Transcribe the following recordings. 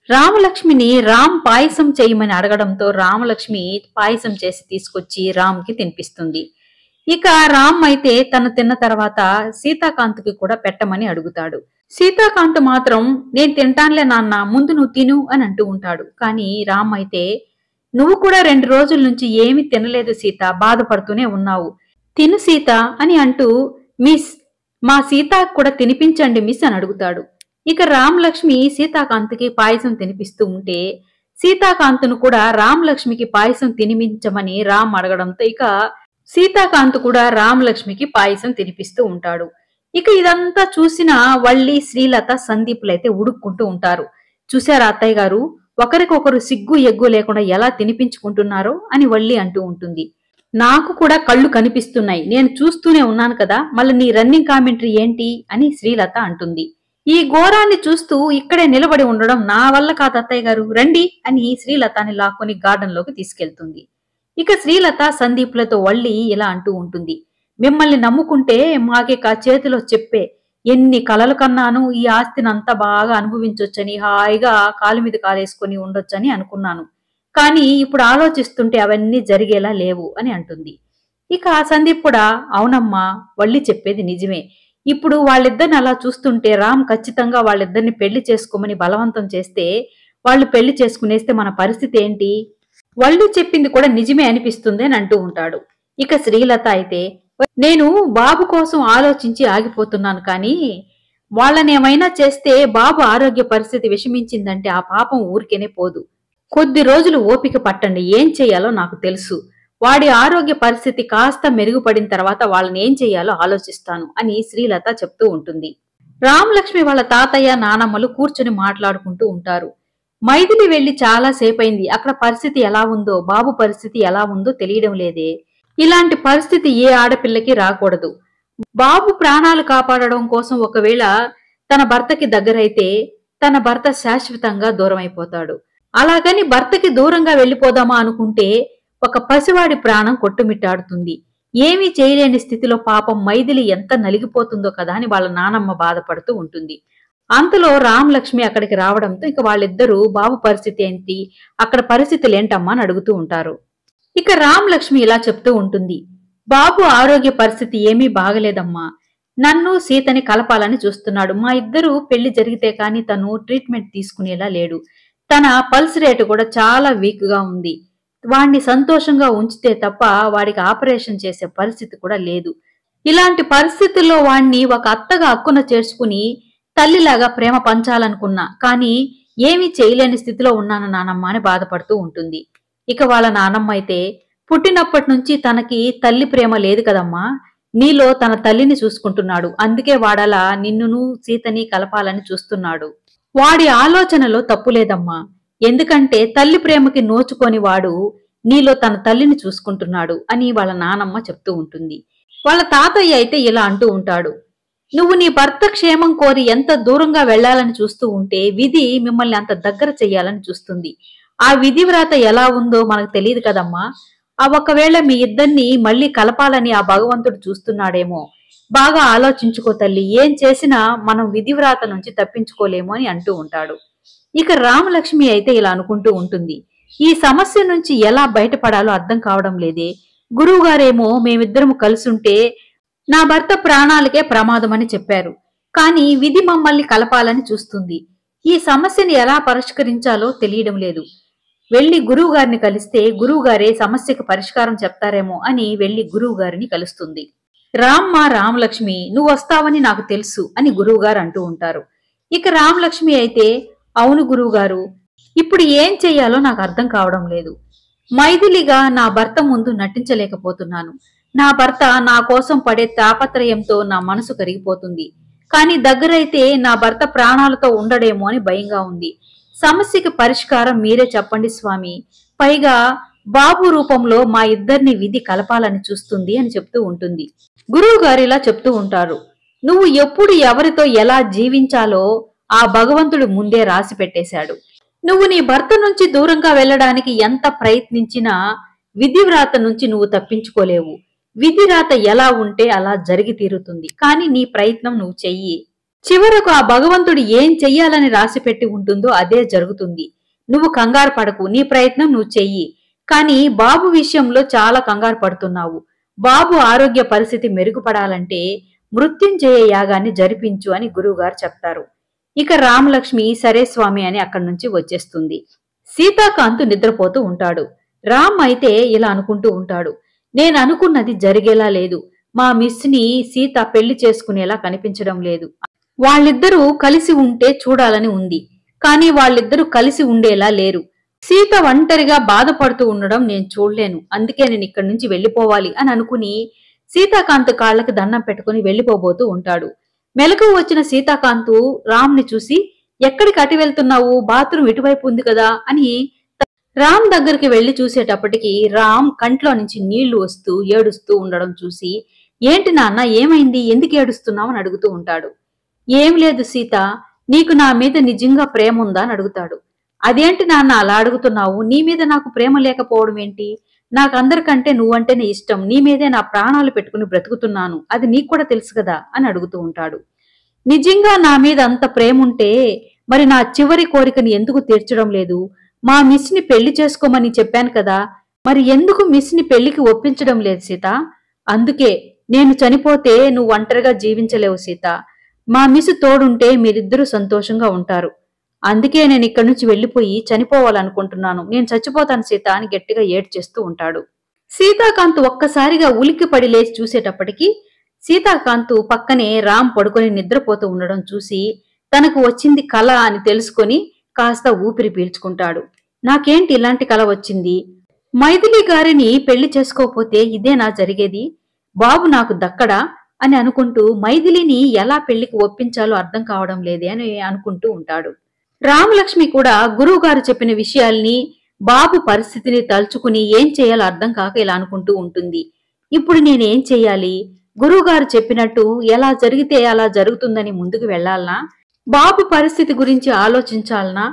రామలక్ష్మిని రామ్ పాయసం చేయమని అడగడంతో రామలక్ష్మి పాయసం చేసి తీసుకొచ్చి రామ్కి తినిపిస్తుంది. ఇక రామ్ అయితే తను తిన్న తర్వాత సీతాకాంత్కి కూడా పెట్టమని అడుగుతాడు. సీతాకాంత్ మాత్రం నేను తింటానులే నాన్న, ముందు నువ్వు తిను అని అంటూ ఉంటాడు. కానీ రామ్ అయితే నువ్వు కూడా 2 రోజుల నుంచి ఏమీ తినలేదు సీత, బాధపడుతూనే ఉన్నావు, తిను సీత అని అంటూ మిస్ మా సీతాకు కూడా తినిపించండి మిస్ అని అడుగుతాడు. ఇక రామలక్ష్మి సీతాకాంత్కి పాయసం తినిపిస్తూ ఉంటే సీతాకాంత్ను కూడా రామలక్ష్మికి పాయసం తినిపించమని రామ్ అడగడంతో ఇక సీతాకాంత్ కూడా రామలక్ష్మికి పాయసం తినిపిస్తూ ఉంటాడు. ఇక ఇదంతా చూసిన వల్లి, శ్రీలత, సందీపులైతే ఉడుక్కుంటూ ఉంటారు. చూశారా అత్తయ్య గారు, ఒకరికొకరు సిగ్గు ఎగ్గు లేకుండా ఎలా తినిపించుకుంటున్నారో అని వల్లి అంటూ ఉంటుంది. నాకు కూడా కళ్ళు కనిపిస్తున్నాయి, నేను చూస్తూనే ఉన్నాను కదా, మళ్ళీ నీ రన్నింగ్ కామెంటరీ ఏంటి అని శ్రీలత అంటుంది. ఈ ఘోరాన్ని చూస్తూ ఇక్కడే నిలబడి ఉండడం నా వల్ల కాదు అత్తయ్య గారు, రండి అని శ్రీలతని లాక్కొని గార్డెన్ లోకి తీసుకెళ్తుంది. ఇక శ్రీలత, సందీప్లతో వల్లి ఇలా అంటూ ఉంటుంది. మిమ్మల్ని నమ్ముకుంటే మాకిక చేతిలో చెప్పే, ఎన్ని కలలు కన్నాను, ఈ ఆస్తిని అంతా బాగా అనుభవించొచ్చని, హాయిగా కాలు మీద కాలేసుకొని ఉండొచ్చని అనుకున్నాను. కానీ ఇప్పుడు ఆలోచిస్తుంటే అవన్నీ జరిగేలా లేవు అని అంటుంది. ఇక సందీప్ కూడా అవునమ్మా, వల్లి చెప్పేది నిజమే, ఇప్పుడు వాళ్ళిద్దరిని అలా చూస్తుంటే రామ్ ఖచ్చితంగా వాళ్ళిద్దరిని పెళ్లి చేసుకోమని బలవంతం చేస్తే, వాళ్ళు పెళ్లి చేసుకునేస్తే మన పరిస్థితి ఏంటి, వల్లి చెప్పింది కూడా నిజమే అనిపిస్తుంది అని అంటూ ఉంటాడు. ఇక శ్రీలత అయితే నేను బాబు కోసం ఆలోచించి ఆగిపోతున్నాను, కానీ వాళ్ళనేమైనా చేస్తే బాబు ఆరోగ్య పరిస్థితి విషమించిందంటే ఆ పాపం ఊరికేనే పోదు, కొద్ది రోజులు ఓపిక పట్టండి, ఏం చెయ్యాలో నాకు తెలుసు, వాడి ఆరోగ్య పరిస్థితి కాస్త మెరుగుపడిన తర్వాత వాళ్ళని ఏం చెయ్యాలో ఆలోచిస్తాను అని శ్రీలత చెప్తూ ఉంటుంది. రామలక్ష్మి వాళ్ళ తాతయ్య, నానమ్మలు కూర్చుని మాట్లాడుకుంటూ ఉంటారు. మైథిలి వెళ్లి చాలా సేపైంది, అక్కడ పరిస్థితి ఎలా ఉందో, బాబు పరిస్థితి ఎలా ఉందో తెలియడం లేదే, ఇలాంటి పరిస్థితి ఏ ఆడపిల్లకి రాకూడదు, బాబు ప్రాణాలు కాపాడడం కోసం ఒకవేళ తన భర్తకి దగ్గరైతే తన భర్త శాశ్వతంగా దూరం అయిపోతాడు, అలాగని భర్తకి దూరంగా వెళ్లిపోదామా అనుకుంటే ఒక పసివాడి ప్రాణం కొట్టుమిట్టాడుతుంది, ఏమీ చేయలేని స్థితిలో పాపం మైథిలి ఎంత నలిగిపోతుందో కదా అని వాళ్ళ నానమ్మ బాధపడుతూ ఉంటుంది. అంతలో రామలక్ష్మి అక్కడికి రావడంతో ఇక వాళ్ళిద్దరూ బాబు పరిస్థితి ఏంటి, అక్కడ పరిస్థితులు ఏంటమ్మా అని అడుగుతూ ఉంటారు. ఇక రామలక్ష్మి ఇలా చెప్తూ ఉంటుంది. బాబు ఆరోగ్య పరిస్థితి ఏమీ బాగలేదమ్మా, నన్ను సీతని కలపాలని చూస్తున్నాడు, మా ఇద్దరు పెళ్లి జరిగితే కాని తను ట్రీట్మెంట్ తీసుకునేలా లేడు, తన పల్స్ రేటు కూడా చాలా వీక్ గా ఉంది, వాణ్ణి సంతోషంగా ఉంచితే తప్ప వాడికి ఆపరేషన్ చేసే పరిస్థితి కూడా లేదు, ఇలాంటి పరిస్థితుల్లో వాణ్ణి ఒక అత్తగా అక్కున చేర్చుకుని తల్లిలాగా ప్రేమ పంచాలనుకున్నా, కానీ ఏమీ చేయలేని స్థితిలో ఉన్నాను నానమ్మ అని బాధపడుతూ ఉంటుంది. ఇక వాళ్ళ నానమ్మ అయితే పుట్టినప్పటి నుంచి తనకి తల్లి ప్రేమ లేదు కదమ్మా, నీలో తన తల్లిని చూసుకుంటున్నాడు, అందుకే వాడలా నిన్నును సీతని కలపాలని చూస్తున్నాడు, వాడి ఆలోచనలో తప్పులేదమ్మా, ఎందుకంటే తల్లి ప్రేమకి నోచుకొని వాడు నీలో తన తల్లిని చూసుకుంటున్నాడు అని వాళ్ళ నానమ్మ చెప్తూ ఉంటుంది. వాళ్ళ తాతయ్య అయితే ఇలా అంటూ ఉంటాడు. నువ్వు నీ భర్త క్షేమం కోరి ఎంత దూరంగా వెళ్లాలని చూస్తూ ఉంటే విధి మిమ్మల్ని అంత దగ్గర చెయ్యాలని చూస్తుంది, ఆ విధి వ్రాత ఎలా ఉందో మనకు తెలియదు కదమ్మా, ఆ ఒకవేళ మీ ఇద్దరిని మళ్ళీ కలపాలని ఆ భగవంతుడు చూస్తున్నాడేమో, బాగా ఆలోచించుకో తల్లి, ఏం చేసినా మనం విధి వ్రాత నుంచి తప్పించుకోలేము అని అంటూ ఉంటాడు. ఇక రామలక్ష్మి అయితే ఇలా అనుకుంటూ ఉంటుంది. ఈ సమస్య నుంచి ఎలా బయటపడాలో అర్థం కావడం లేదే, గురువుగారేమో మేమిద్దరము కలిసుంటే నా భర్త ప్రాణాలకే ప్రమాదం అని చెప్పారు, కానీ విధి మమ్మల్ని కలపాలని చూస్తుంది, ఈ సమస్యని ఎలా పరిష్కరించాలో తెలియడం లేదు, వెళ్లి గురువుగారిని కలిస్తే గురువుగారే సమస్యకు పరిష్కారం చెప్తారేమో అని వెళ్లి గురువుగారిని కలుస్తుంది. రామ్మ రామలక్ష్మి, నువ్వు వస్తావని నాకు తెలుసు అని గురువుగారు అంటూ ఉంటారు. ఇక రామలక్ష్మి అయితే అవును గురువుగారు, ఇప్పుడు ఏం చెయ్యాలో నాకు అర్థం కావడం లేదు, మైథిలిగా నా భర్త ముందు నటించలేకపోతున్నాను, నా భర్త నా కోసం పడే తాపత్రయంతో నా మనసు కరిగిపోతుంది, కానీ దగ్గరైతే నా భర్త ప్రాణాలతో ఉండడేమో అని భయంగా ఉంది, సమస్యకి పరిష్కారం మీరే చెప్పండి స్వామి, పైగా బాబు రూపంలో మా ఇద్దరిని విధి కలపాలని చూస్తుంది అని చెప్తూ ఉంటుంది. గురువు గారు ఇలా చెప్తూ ఉంటారు. నువ్వు ఎప్పుడు ఎవరితో ఎలా జీవించాలో ఆ భగవంతుడు ముందే రాసి పెట్టేశాడు, నువ్వు నీ భర్త నుంచి దూరంగా వెళ్ళడానికి ఎంత ప్రయత్నించినా విధి వ్రాత నుంచి నువ్వు తప్పించుకోలేవు, విధి రాత ఎలా ఉంటే అలా జరిగి తీరుతుంది, కానీ నీ ప్రయత్నం నువ్వు చెయ్యి. చివరకు ఆ భగవంతుడు ఏం చెయ్యాలని రాసిపెట్టి ఉంటుందో అదే జరుగుతుంది. నువ్వు కంగారు పడకు, నీ ప్రయత్నం నువ్వు చెయ్యి. కానీ బాబు విషయంలో చాలా కంగారు పడుతున్నావు. బాబు ఆరోగ్య పరిస్థితి మెరుగుపడాలంటే మృత్యుంజయ యాగాన్ని జరిపించు అని గురువుగారు చెప్తారు. ఇక రామలక్ష్మి సరే స్వామి అని అక్కడి నుంచి వచ్చేస్తుంది. సీతాకాంతు నిద్రపోతూ ఉంటాడు. రామ్ అయితే ఇలా అనుకుంటూ ఉంటాడు, నేను అనుకున్నది జరిగేలా లేదు. మా మిస్ ని సీత పెళ్లి చేసుకునేలా కనిపించడం లేదు. వాళ్ళిద్దరూ కలిసి ఉంటే చూడాలని ఉంది, కానీ వాళ్ళిద్దరూ కలిసి ఉండేలా లేరు. సీత ఒంటరిగా బాధపడుతూ ఉండడం నేను చూడలేను. అందుకే నేను ఇక్కడి నుంచి వెళ్లిపోవాలి అని అనుకుని సీతాకాంత్ కాళ్లకి దండం పెట్టుకుని వెళ్లిపోబోతూ ఉంటాడు. మెలకువ వచ్చిన సీతాకాంతు రామ్ని చూసి, ఎక్కడికి అటు వెళ్తున్నావు, బాత్రూమ్ ఇటువైపు ఉంది కదా అని రామ్ దగ్గరికి వెళ్లి చూసేటప్పటికి రామ్ కంట్లో నుంచి నీళ్లు వస్తూ ఏడుస్తూ ఉండడం చూసి, ఏంటి నాన్న, ఏమైంది, ఎందుకు ఏడుస్తున్నావు అని అడుగుతూ ఉంటాడు. ఏం లేదు సీత, నీకు నా మీద నిజంగా ప్రేమ ఉందా అని అడుగుతాడు. అదేంటి నాన్న అలా అడుగుతున్నావు, నీ మీద నాకు ప్రేమ లేకపోవడం ఏంటి, నాకందరికంటే నువ్వంటేనే ఇష్టం, నీ మీదే నా ప్రాణాలు పెట్టుకుని బ్రతుకుతున్నాను, అది నీకు కూడా తెలుసు కదా అని అడుగుతూ ఉంటాడు. నిజంగా నా మీద అంత ప్రేమ ఉంటే మరి నా చివరి కోరికని ఎందుకు తీర్చడం లేదు, మా మిస్ ని పెళ్లి చేసుకోమని చెప్పాను కదా, మరి ఎందుకు మిస్ ని పెళ్లికి ఒప్పించడం లేదు సీత, అందుకే నేను చనిపోతే నువ్వు ఒంటరిగా జీవించలేవు సీత, మా మిస్ తోడుంటే మీరిద్దరూ సంతోషంగా ఉంటారు, అందుకే నేను ఇక్కడి నుంచి వెళ్లిపోయి చనిపోవాలనుకుంటున్నాను, నేను చచ్చిపోతాను సీత అని గట్టిగా ఏడ్చేస్తూ ఉంటాడు. సీతాకాంత్ ఒక్కసారిగా ఉలిక్కిపడి లేచి చూసేటప్పటికి సీతాకాంత్ పక్కనే రామ్ పడుకొని నిద్రపోతూ ఉండడం చూసి తనకు వచ్చింది కల అని తెలుసుకొని కాస్త ఊపిరి పీల్చుకుంటాడు. నాకేంటి ఇలాంటి కల వచ్చింది, మైథిలి గారిని పెళ్లి చేసుకోకపోతే ఇదేనా జరిగేది, బాబు నాకు దక్కడా అని అనుకుంటూ మైథిలిని ఎలా పెళ్లికి ఒప్పించాలో అర్థం కావడం లేదే అని అనుకుంటూ ఉంటాడు. రామలక్ష్మి కూడా గురువుగారు చెప్పిన విషయాల్ని బాబు పరిస్థితిని తలుచుకుని ఏం చేయాలో అర్థం కాక ఇలా అనుకుంటూ ఉంటుంది. ఇప్పుడు నేనేం చెయ్యాలి, గురువుగారు చెప్పినట్టు ఎలా జరిగితే అలా జరుగుతుందని ముందుకు వెళ్లాలనా, బాబు పరిస్థితి గురించి ఆలోచించాలనా,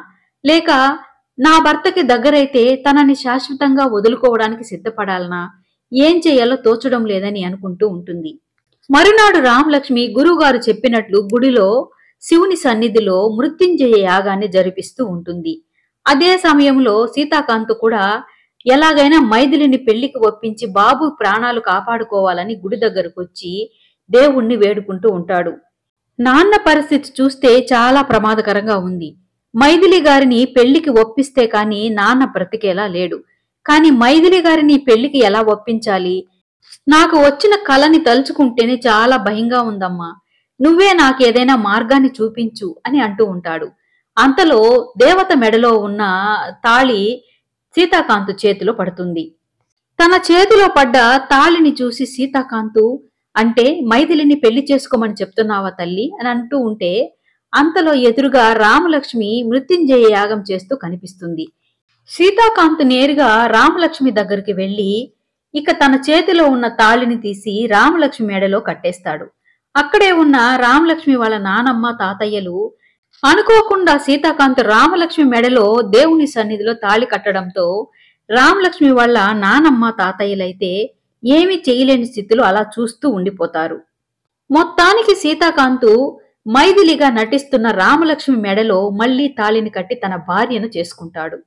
లేక నా భర్తకి దగ్గరైతే తనని శాశ్వతంగా వదులుకోవడానికి సిద్ధపడాలనా, ఏం చేయాలో తోచడం లేదని అనుకుంటూ ఉంటుంది. మరునాడు రామలక్ష్మి గురువుగారు చెప్పినట్లు గుడిలో శివుని సన్నిధిలో మృత్యుంజయ యాగాన్ని జరిపిస్తూ ఉంటుంది. అదే సమయంలో సీతాకాంత్ కూడా ఎలాగైనా మైథిలిని పెళ్లికి ఒప్పించి బాబు ప్రాణాలు కాపాడుకోవాలని గుడి దగ్గరకు వచ్చి దేవుణ్ణి వేడుకుంటూ ఉంటాడు. నాన్న పరిస్థితి చూస్తే చాలా ప్రమాదకరంగా ఉంది, మైథిలి గారిని పెళ్లికి ఒప్పిస్తే కాని నాన్న బ్రతికేలా లేడు, కాని మైథిలి గారిని పెళ్లికి ఎలా ఒప్పించాలి, నాకు వచ్చిన కలని తలుచుకుంటేనే చాలా భయంగా ఉందమ్మా, నువ్వే నాకేదైనా మార్గాన్ని చూపించు అని అంటూ ఉంటాడు. అంతలో దేవత మెడలో ఉన్న తాళి సీతాకాంతు చేతిలో పడుతుంది. తన చేతిలో పడ్డ తాళిని చూసి సీతాకాంతు, అంటే మైథిలిని పెళ్లి చేసుకోమని చెప్తున్నావా తల్లి అని అంటూ ఉంటే అంతలో ఎదురుగా రామలక్ష్మి మృత్యుంజయ యాగం చేస్తూ కనిపిస్తుంది. సీతాకాంతు నేరుగా రామలక్ష్మి దగ్గరికి వెళ్లి ఇక తన చేతిలో ఉన్న తాళిని తీసి రామలక్ష్మి మెడలో కట్టేస్తాడు. అక్కడే ఉన్న రామలక్ష్మి వాళ్ళ నానమ్మ తాతయ్యలు అనుకోకుండా సీతాకాంత్ రామలక్ష్మి మెడలో దేవుని సన్నిధిలో తాళి కట్టడంతో రామలక్ష్మి వాళ్ళ నానమ్మ తాతయ్యలైతే ఏమీ చేయలేని స్థితిలో అలా చూస్తూ ఉండిపోతారు. మొత్తానికి సీతాకాంతు మైథిలిగా నటిస్తున్న రామలక్ష్మి మెడలో మళ్లీ తాళిని కట్టి తన భార్యను చేసుకుంటాడు.